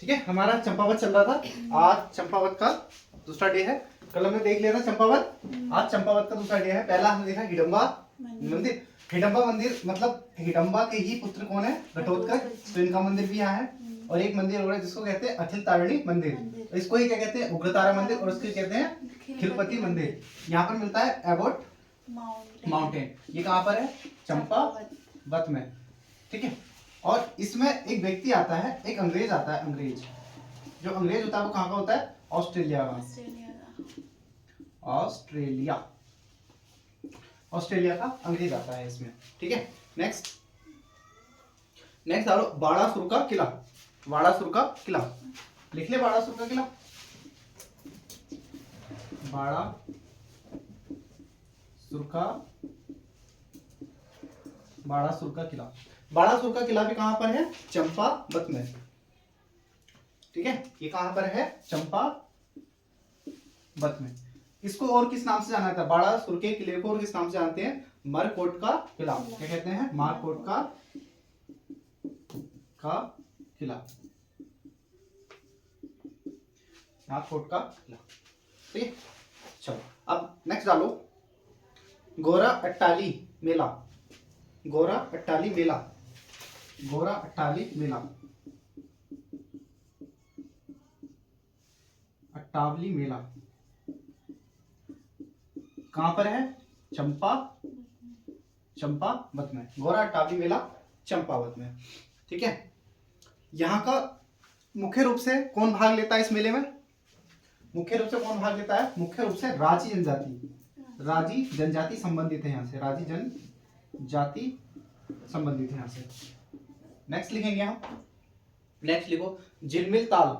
ठीक है, हमारा चंपावत चल रहा था। आज चंपावत का दूसरा डे है। कल हमने देख लिया था चंपावत, आज चंपावत का दूसरा डे है। पहला हमने देखा हिडम्बा मंदिर। हिडम्बा मंदिर मतलब हिडम्बा के ही पुत्र कौन है? घटोत्कच। तो इनका मंदिर भी यहाँ है। और एक मंदिर और है जिसको कहते हैं अखिल तारिणी मंदिर, इसको ही क्या कहते हैं? उग्रतारा मंदिर, और उसको कहते हैं खिलपति मंदिर। यहाँ पर मिलता है एबोट माउंटेन। ये कहाँ पर है? चंपावत में। ठीक है, और इसमें एक व्यक्ति आता है, एक अंग्रेज आता है। अंग्रेज, जो अंग्रेज होता है वो कहाँ का होता है? ऑस्ट्रेलिया का। ऑस्ट्रेलिया का अंग्रेज आता है इसमें। ठीक है, नेक्स्ट डालो बाणासुर का किला। बाणासुर का किला लिख ले। बाणासुर का किला, बाणासुर का किला। बाणासुर का किला भी कहां पर है? चंपावत में। ठीक है, ये कहां पर है? चंपावत में। इसको और किस नाम से जाना जाता है? बाणासुर के किले को और किस नाम से जानते हैं? मरकोट का किला। क्या कहते हैं? मरकोट का किला। मरकोट का किला। ठीक है, चलो अब नेक्स्ट डालो गोरा अट्टाली मेला। गोरा अट्टाली मेला। गोरा अट्टाली मेला। अट्टावली मेला कहां पर है? चंपावत में। गोरा अट्टावली मेला चंपावत में। ठीक है, यहाँ का मुख्य रूप से कौन भाग लेता है इस मेले में? मुख्य रूप से कौन भाग लेता है? मुख्य रूप से राजी जनजाति संबंधित है यहाँ से। राजी जनजाति संबंधित है यहाँ से। नेक्स्ट लिखेंगे हम। नेक्स्ट लिखो झिलमिल ताल।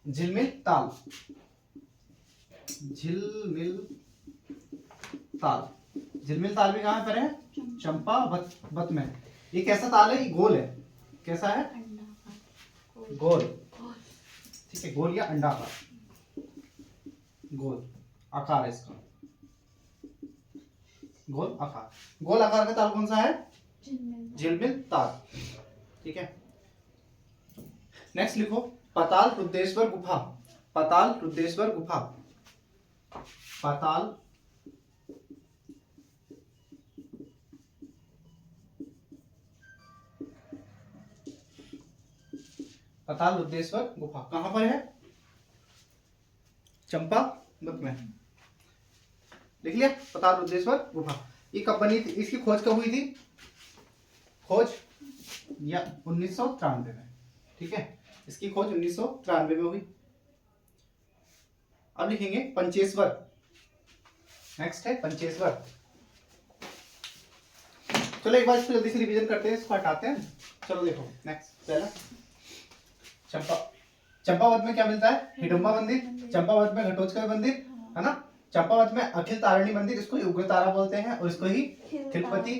झिलमिल ताल। झिलमिल ताल। झिलमिल ताल भी कहां पर है? चंपावत में। ये कैसा ताल है? ये गोल है। कैसा है? गोल। ठीक है, गोल या अंडाकार। गोल आकार है इसका। गोल आकार। गोल आकार का ताल कौन सा है? झिलमिल ताल। ठीक है, नेक्स्ट लिखो पाताल रुद्रेश्वर गुफा। पाताल रुद्रेश्वर गुफा। पाताल पाताल रुद्रेश्वर गुफा कहां पर है? चंपावत में। लिख लिया पाताल रुद्रेश्वर गुफा। ये कब बनी थी? इसकी खोज कब हुई थी? खोज या 1993 में। ठीक है, इसकी खोज 1993 में हुई। अब लिखेंगे पंचेश्वर। नेक्स्ट है पंचेश्वर। चलो एक बार इसको जल्दी से रिवीजन करते हैं, इसको हटाते हैं। चलो देखो नेक्स्ट पहला चंपावत में क्या मिलता है? हिडम्बा मंदिर। चंपावत में घटोत्कच मंदिर है ना। चंपावत में अखिल तारिणी मंदिर, इसको ही उग्रतारा बोलते हैं, और इसको ही खिलपति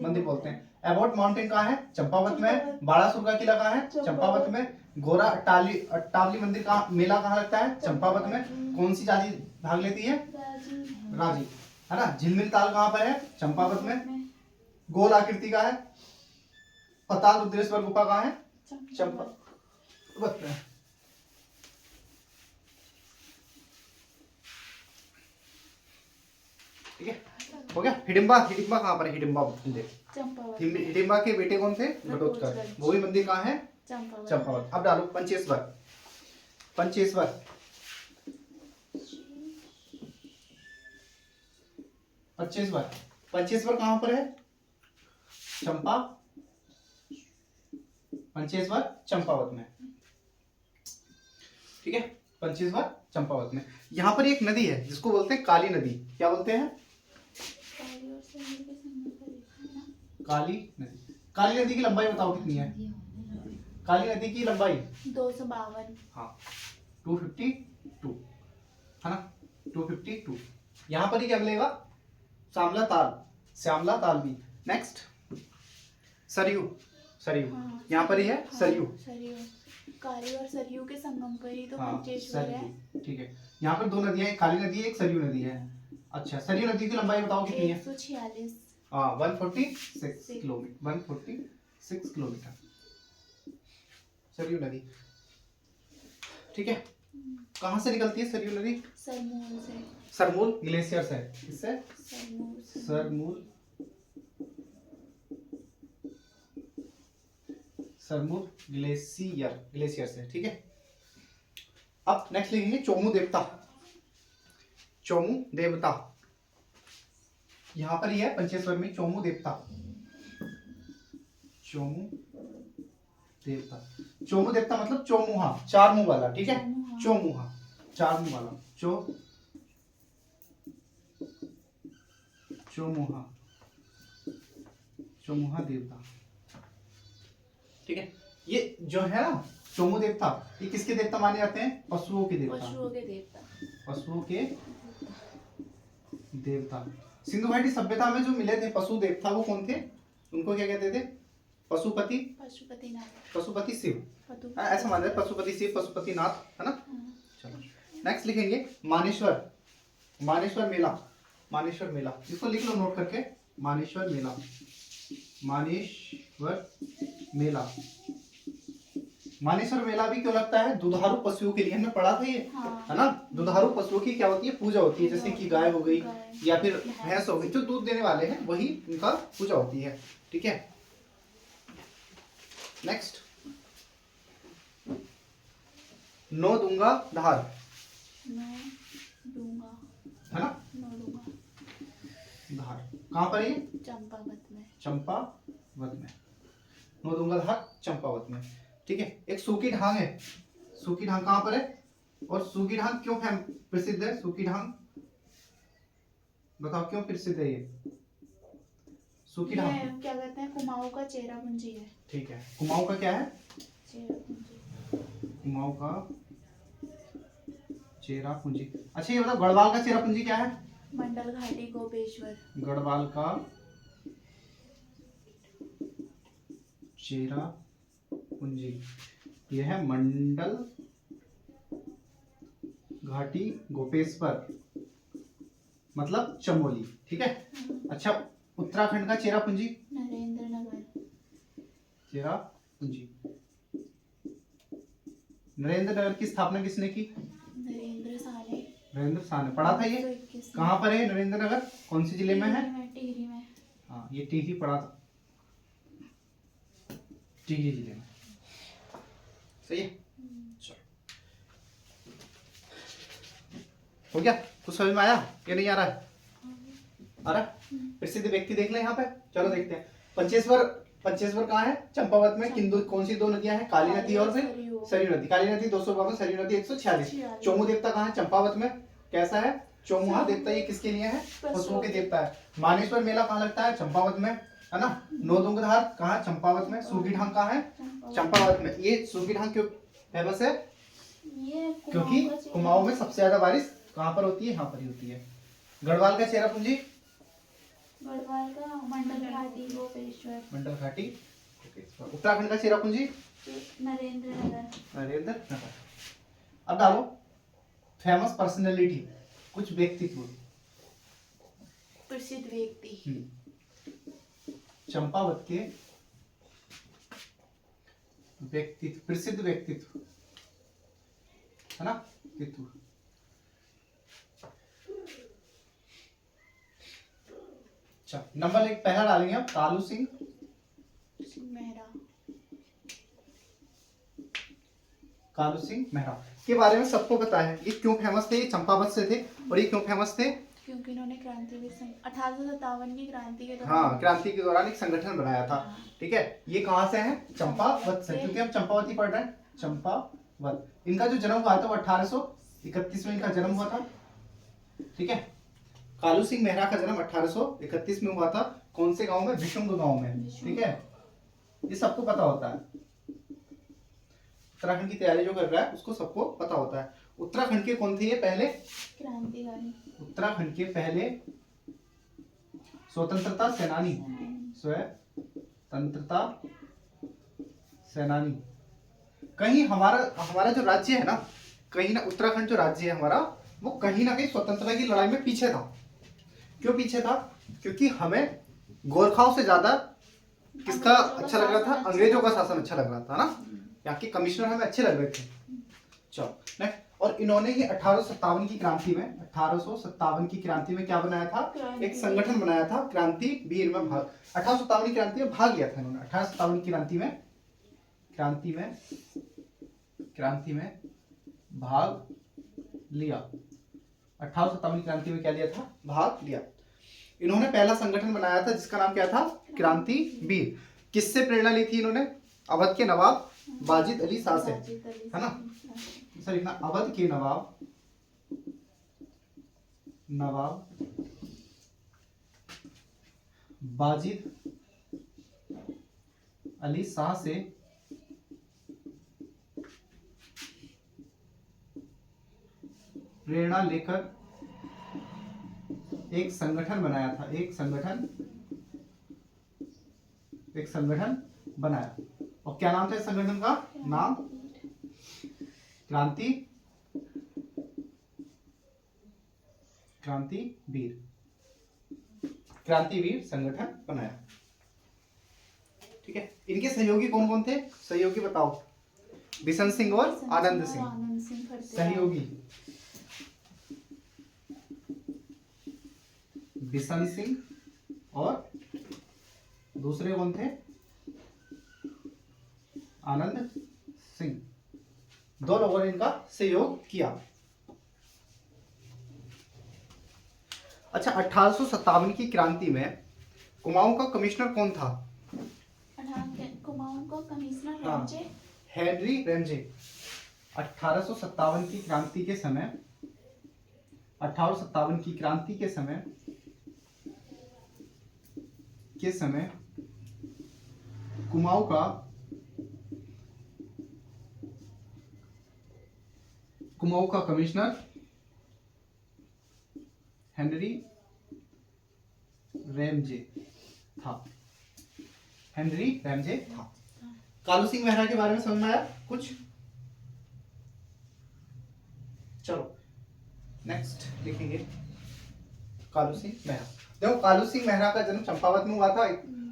मंदिर बोलते हैं। एबोट माउंटेन कहाँ है? चंपावत में। बाणासुर का किला कहाँ है? चंपावत में। गोरा अट्टावली मंदिर का मेला कहाँ लगता है? चंपावत में। कौन सी जाति भाग लेती है? राजी है ना। झिलमिल ताल कहाँ पर है? चंपावत में। गोल आकृति का है। पाताल रुद्रेश्वर गुफा कहाँ है? चंपावत में। ठीक है, हो गया। हिडिंबा कहाँ पर है? हिडिंबा मंदिर। हिडिंबा के बेटे कौन थे? घटोत्कच। वो भी मंदिर कहाँ है? चंपावत। अब डालो पंचेश्वर। पंचेश्वर कहां पर है? पंचेश्वर चंपावत में। ठीक है, पंचेश्वर चंपावत में। यहाँ पर एक नदी है जिसको बोलते हैं काली नदी। क्या बोलते हैं? काली नदी। काली नदी की लंबाई बताओ कितनी है? काली नदी की लंबाई 252। हाँ 252 है ना। 252। यहाँ पर ही क्या मिलेगा? श्यामला ताल भी। नेक्स्ट सरयू। हाँ, यहाँ पर ही है सरयू। काली और सरयू के संगम पर ही तो हाँ, पंचेश्वर है। ठीक है, यहाँ पर दो नदियां, एक काली नदी है, एक सरयू नदी है। अच्छा, सरयू नदी की लंबाई बताओ कितनी है? 146। हाँ 146 किलोमीटर। 146 किलोमीटर सरयू नदी। ठीक है। कहाँ से निकलती है सरयू नदी? सरमूल से। सरमूल ग्लेशियर से। इससे सरमूल से। सरमूल सरमूल ग्लेशियर से, ठीक है। अब नेक्स्ट लिखेंगे चोमू देवता। चोमू देवता यहां पर ही है पंचेश्वर में, चोमू देवता। चोमू देवता, चोमू देवता मतलब चौमुहा, चार मुंह वाला, ठीक है। चौमुहा चार मुंह वाला, चौमुहा, चौमुहा देवता, ठीक है। ये जो है ना चोमू देवता, ये किसके देवता माने जाते हैं? पशुओं के देवता। पशुओं के देवता। पशुओं के देवता। सिंधु घाटी सभ्यता में जो मिले थे पशु देवता, वो कौन थे? उनको क्या कहते थे? पशुपति। पशुपतिनाथ। पशुपति शिव, ऐसा मान रहे, पशुपति शिव, पशुपति नाथ, है ना। चलो नेक्स्ट लिखेंगे मानेश्वर। मानेश्वर मेला। मानेश्वर मेला इसको लिख लो नोट करके, मानेश्वर मेला। मानेश्वर मेला। मानेश्वर मेला भी क्यों लगता है? दुधारू पशुओं के लिए, हमने पढ़ा था ये, है ना। दुधारू पशुओं की क्या होती है? पूजा होती है। जैसे कि गाय हो गई या फिर भैंस हो गई, जो दूध देने वाले हैं वही उनका पूजा होती है, ठीक है। नेक्स्ट नो दूंगा धार। है ना, धार कहाँ पर है? चंपावत में। चंपावत में, नो दूंगा धार चंपावत में, ठीक है। एक सूखी ढांग है। सूखी ढांग कहाँ पर है? और सूखी ढांग क्यों प्रसिद्ध है? सूखी ढांग बताओ क्यों प्रसिद्ध है ये सूखी ढांग? क्या कहते हैं, कुमाऊं का चेरापूंजी है, ठीक है। कुमाऊं का क्या है? चेरापूंजी। कुमाऊं का चेरापूंजी। अच्छा ये बताओ गढ़वाल का चेरापूंजी क्या है? मंडल घाटी गोपेश्वर। गढ़वाल का चेरापूंजी यह है मंडल घाटी गोपेश्वर, मतलब चमोली, ठीक है। अच्छा उत्तराखंड का चेरापूंजी? नरेंद्र नगर। चेरापूंजी, नरेंद्र नगर की स्थापना किसने की? नरेंद्र साले। नरेंद्र साले, पढ़ा था ये। कहाँ पर है नरेंद्र नगर? कौन सी जिले में है? टिहरी में। हाँ ये टिहरी पढ़ा था, टिहरी जिले में, सही है। चलो हो गया, कुछ समझ में आया या नहीं आ रहा है? आ रहा? प्रसिद्ध व्यक्ति देख ले यहाँ पे। चलो देखते हैं। पंचेश्वर, पंचेश्वर कहाँ है? चंपावत में। किन दो, कौन सी दो नदियां हैं? काली नदी और फिर सरयू नदी। काली नदी 252, सरयू नदी 146। चोमू देवता कहाँ है? चंपावत में। कैसा है? चौमुहा देवता। ये किसके लिए है? पशुओं के देवता है। मानेश्वर मेला कहाँ लगता है? चंपावत में, है ना। नौदुंगधार कहाँ? चंपावत में। सूखी ढांग कहाँ है? चंपावत में। ये सूखी ढांग क्यों फेमस है? क्योंकि कुमाऊं में सबसे ज्यादा बारिश कहाँ पर होती है? यहाँ पर ही होती है। गढ़वाल का चेरापूंजी? गढ़वाल का मंडल घाटी गोपेश्वर। मंडल घाटी गोपेश्वर। उत्तराखंड का चेरापूंजी? नरेंद्र नगर। नरेंद्र नगर। अब डालो फेमस पर्सनैलिटी, कुछ व्यक्तित्व। प्रसिद्ध व्यक्ति। चंपावत के व्यक्तित्व, प्रसिद्ध व्यक्तित्व, है ना, व्यक्तित्व। अच्छा नंबर 1 पहला डालेंगे हम कालू सिंह मेहरा। कालू सिंह मेहरा के बारे में सबको पता है। ये क्यों फेमस थे? ये चंपावत से थे। और ये क्यों फेमस थे? क्योंकि इन्होंने क्रांति की 1857 की क्रांति के दौरान, हाँ क्रांति के दौरान एक संगठन बनाया था, ठीक है। ये कहाँ से है? चंपावत से, क्योंकि हम चंपावत ही पढ़ रहे हैं। चंपावत। इनका जो जन्म हुआ था वो 1831 में इनका जन्म हुआ था, ठीक है। कालू सिंह मेहरा का जन्म 1831 में हुआ था। कौन से गांव में? विशुंग गांव में, ठीक है। ये सबको पता होता है। उत्तराखंड की तैयारी जो कर रहा है उसको सबको पता होता है। उत्तराखंड के कौन थे ये पहले क्रांतिकारी? उत्तराखंड के पहले स्वतंत्रता सेनानी, स्वतंत्रता सेनानी। कहीं हमारा जो राज्य है ना, कहीं ना उत्तराखंड जो राज्य है हमारा, वो कहीं ना कहीं स्वतंत्रता की लड़ाई में पीछे था। क्यों पीछे था? क्योंकि हमें गोरखाओं से ज्यादा किसका अच्छा लग रहा था? अंग्रेजों का शासन अच्छा लग रहा था ना। यहाँ के कमिश्नर हमें अच्छे लग रहे थे। चलो नेक्स्ट। और इन्होंने ही 1857 की क्रांति में 1857 की क्रांति में क्या बनाया था, एक संगठन बनाया था, क्रांति वीर में भाग 1857 की क्रांति में भाग लिया था इन्होंने। 1857 की क्रांति में भाग लिया। 1857 की क्रांति में क्या लिया था, भाग लिया। इन्होंने पहला संगठन बनाया था जिसका नाम क्या था, क्रांति वीर। किससे प्रेरणा ली थी इन्होंने, अवध के नवाब बाजिद अली शाह से, है ना। सर लिखना अवध के नवाब बाजिद अली शाह से प्रेरणा लेकर एक संगठन बनाया था, एक संगठन बनाया। और क्या नाम था इस संगठन का, नाम क्रांति वीर संगठन बनाया। ठीक है। इनके सहयोगी कौन कौन थे, सहयोगी बताओ। बिशन सिंह और आनंद सिंह सहयोगी, बिशन सिंह और दूसरे कौन थे, आनंद सिंह। दो लोगों ने इनका सहयोग किया। अच्छा, 1857 की क्रांति में कुमाऊं का कमिश्नर कौन था, कुमाऊं का कमिश्नर हेनरी रैमजे। 1857 की क्रांति के समय 1857 की क्रांति के समय कुमाऊं का कमिश्नर हेनरी रैमजे था। कालू सिंह मेहरा के बारे में समझ में आया कुछ। चलो नेक्स्ट लिखेंगे कालू सिंह मेहरा। देखो, कालू सिंह मेहरा का जन्म चंपावत में हुआ था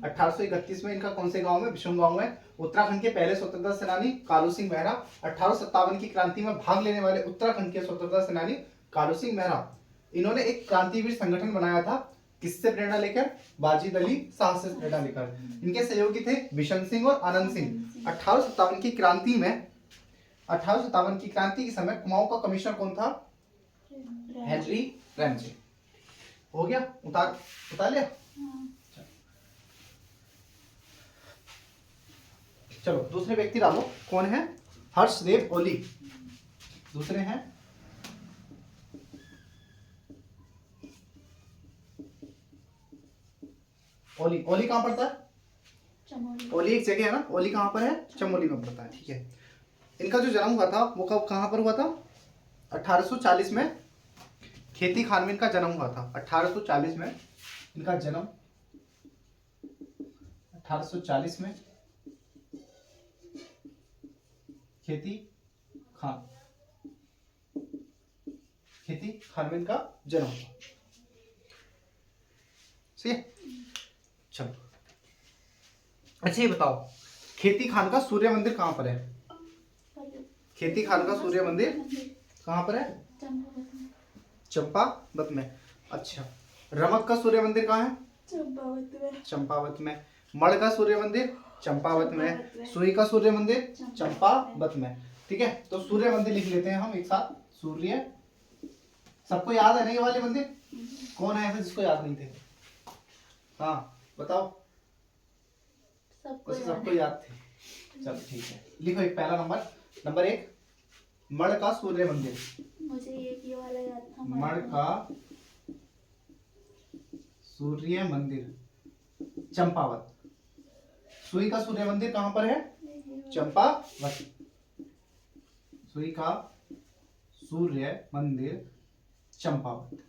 1831 में। इनका कौन से गांव में, विषम गांव में। उत्तराखंड के पहले स्वतंत्रता सेनानी कालू सिंह मेहरा। 1857 की क्रांति में भाग लेने वाले उत्तराखंड के स्वतंत्रता सेनानी कालू सिंह मेहरा। इन्होंने एक क्रांतिवीर संगठन बनाया था, किससे प्रेरणा लेकर, बाजिद अली शाह से प्रेरणा लेकर। इनके सहयोगी थे बिशन सिंह और आनंद सिंह। 1857 की क्रांति के समय कुमाऊं का कमिश्नर कौन था, हेनरी रैमजे। हो गया, उतार लिया। चलो दूसरे व्यक्ति डालो, कौन है, हर्षदेव ओली। दूसरे हैं ओली। ओली कहां पड़ता है, ओली एक जगह है ना, ओली कहां पर है, चमोली में पड़ता है। ठीक है। इनका जो जन्म हुआ था वो कहां पर हुआ था, 1840 में खेती खान में इनका जन्म हुआ था। 1840 में इनका जन्म, 1840 में खेती खान में इनका जन्म हुआ। सही है। चलो अच्छा ये बताओ, खेती खान का सूर्य मंदिर कहां पर है, खेती खान का सूर्य मंदिर कहां पर है, चंपावत में। अच्छा, रमक का सूर्य मंदिर कहाँ है, चंपावत में। मड़ का सूर्य मंदिर चंपावत में। सुई का सूर्य मंदिर चंपावत में। ठीक है, तो सूर्य मंदिर लिख लेते हैं हम एक साथ। सूर्य, सबको याद है ना ये वाले मंदिर, कौन है ऐसा जिसको याद नहीं थे, हाँ बताओ। सबको याद थे। चलो ठीक है, लिखो एक पहला नंबर 1 मड़ का सूर्य मंदिर। मुझे ये वाला याद था, मड़ का सूर्य मंदिर चंपावत। सुई का सूर्य मंदिर कहां पर है, चंपावत। सुई का सूर्य मंदिर चंपावत।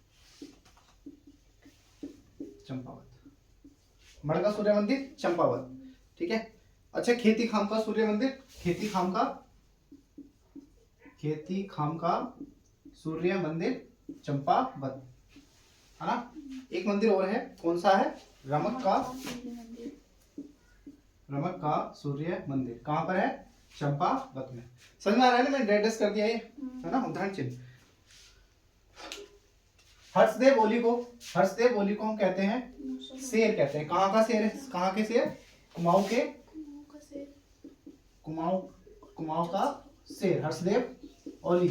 मड़ का सूर्य मंदिर चंपावत। ठीक है। अच्छा, खेती खाम का सूर्य मंदिर, खेती खाम का सूर्य मंदिर चंपावत, है ना। एक मंदिर और है, कौन सा है, रमक का सूर्य मंदिर। कहां पर है, चंपावत में। समझ में आ रहा है ना, मैंने एड्रेस कर दिया ये, है ना, उदाहरण चिन्ह। हर्षदेव ओली को हम कहते हैं शेर कहते हैं। कहाँ का शेर है, कहाँ के शेर, कुमाऊं के, कुमाऊं का शेर हर्षदेव ओली,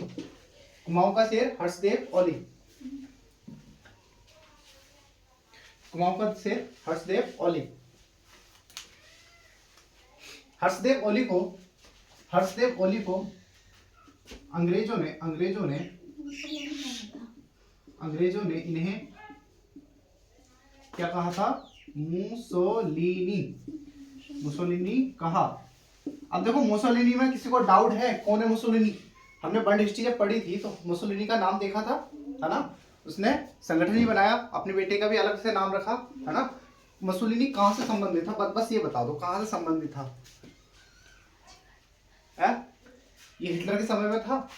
कुमाऊं का शेर हर्षदेव ओली, कुमाऊं का शेर हर्षदेव ओली। हर्षदेव ओली को अंग्रेजों ने इन्हें क्या कहा था, मुसोलिनी कहा। अब देखो मुसोलिनी में किसी को डाउट है कौन है मुसोलिनी, हमने वर्ल्ड हिस्ट्री जब पढ़ी थी तो मुसोलिनी का नाम देखा था, है ना, उसने संगठन ही बनाया, अपने बेटे का भी अलग से नाम रखा, है ना। मुसोलिनी कहाँ से संबंधित था, बस ये बता दो कहाँ से संबंधित था, है? ये हिटलर के समय में था।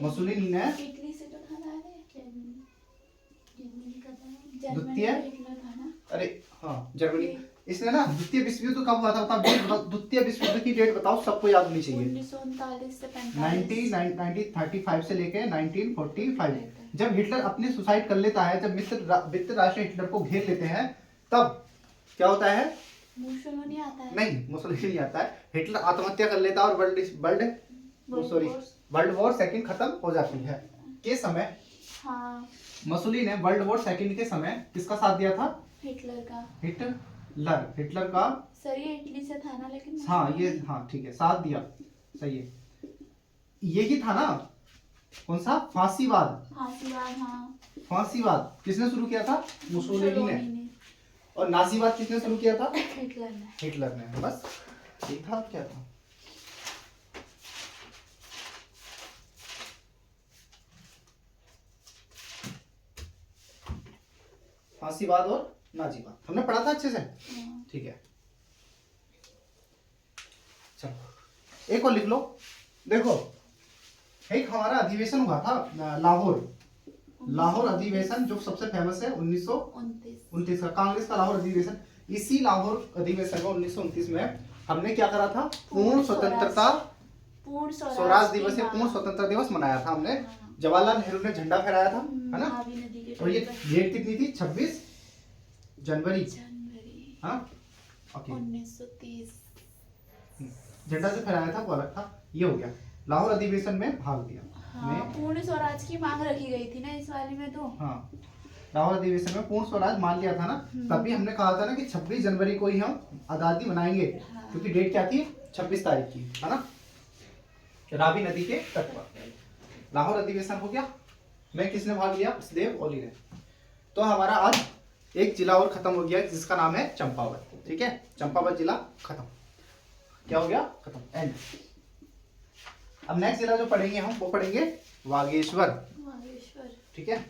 मुसोलिनी ने इटली से तो था ना, जर्मनी का था, द्वितीय, हिटलर था ना, अरे हाँ जर्मनी, इसने ना द्वितीय विश्व युद्ध कब हुआ था बताओ, द्वितीय विश्व युद्ध की डेट बताओ, सबको याद होनी चाहिए। 1939 से 45। 1935 से लेके 1945, जब हिटलर अपनी सुसाइड कर लेता है, जब मित्र राष्ट्र हिटलर को घेर लेते हैं, तब क्या होता है, मुसोलिनी आता है, नहीं मुसोलिनी नहीं आता है, हिटलर आत्महत्या कर लेता है और वर्ल्ड वॉर सेकंड खत्म हो जाती है के समय। हाँ, मुसोलिनी ने वर्ल्ड वॉर सेकंड के समय किसका साथ दिया था, हिटलर का। हिटलर का, सर ये इटली से था ना, लेकिन हाँ ये, हाँ ठीक है, साथ दिया, सही है। यही था ना, कौन सा, फांसीवाद, हाँ, फांसीवाद किसने शुरू किया था, मुसोलिनी ने। और नाजीवाद किसने शुरू किया था, हिटलर ने। बस ठीक था, क्या था। फांसीवाद और नाजीवाद हमने पढ़ा था अच्छे से, ठीक है। चलो एक और लिख लो, देखो एक हमारा अधिवेशन हुआ था लाहौर अधिवेशन, जो सबसे फेमस है 1929 का, कांग्रेस का लाहौर अधिवेशन। इसी लाहौर अधिवेशन में 1929 में हमने क्या करा था, पूर्ण स्वराज दिवस या पूर्ण स्वतंत्रता दिवस मनाया था हमने। जवाहरलाल नेहरू ने झंडा फहराया था, है ना। और ये डेट कितनी थी, 26 जनवरी, हाँ ओके। 1930 झंडा जो फहराया था वो अलग था, ये हो गया। लाहौर अधिवेशन में भाग लिया, हाँ, पूर्ण स्वराज की मांग रखी गई थी ना इस वाले में तो। हाँ, लाहौर अधिवेशन में पूर्ण स्वराज मान लिया था ना, तभी हमने कहा था ना कि 26 जनवरी को ही हम आजादी मनाएंगे, क्योंकि डेट क्या थी, 26 तारीख की, है ना, रावी नदी के तट पर। लाहौर अधिवेशन हो गया, मैं किसने भाग लिया, हर्षदेव ओली ने। तो हमारा आज एक जिला और खत्म हो गया जिसका नाम है चंपावत, ठीक है, चंपावत जिला खत्म, क्या हो गया, खत्म, एंड। अब नेक्स्ट जिला जो पढ़ेंगे हम, वो पढ़ेंगे बागेश्वर, ठीक है।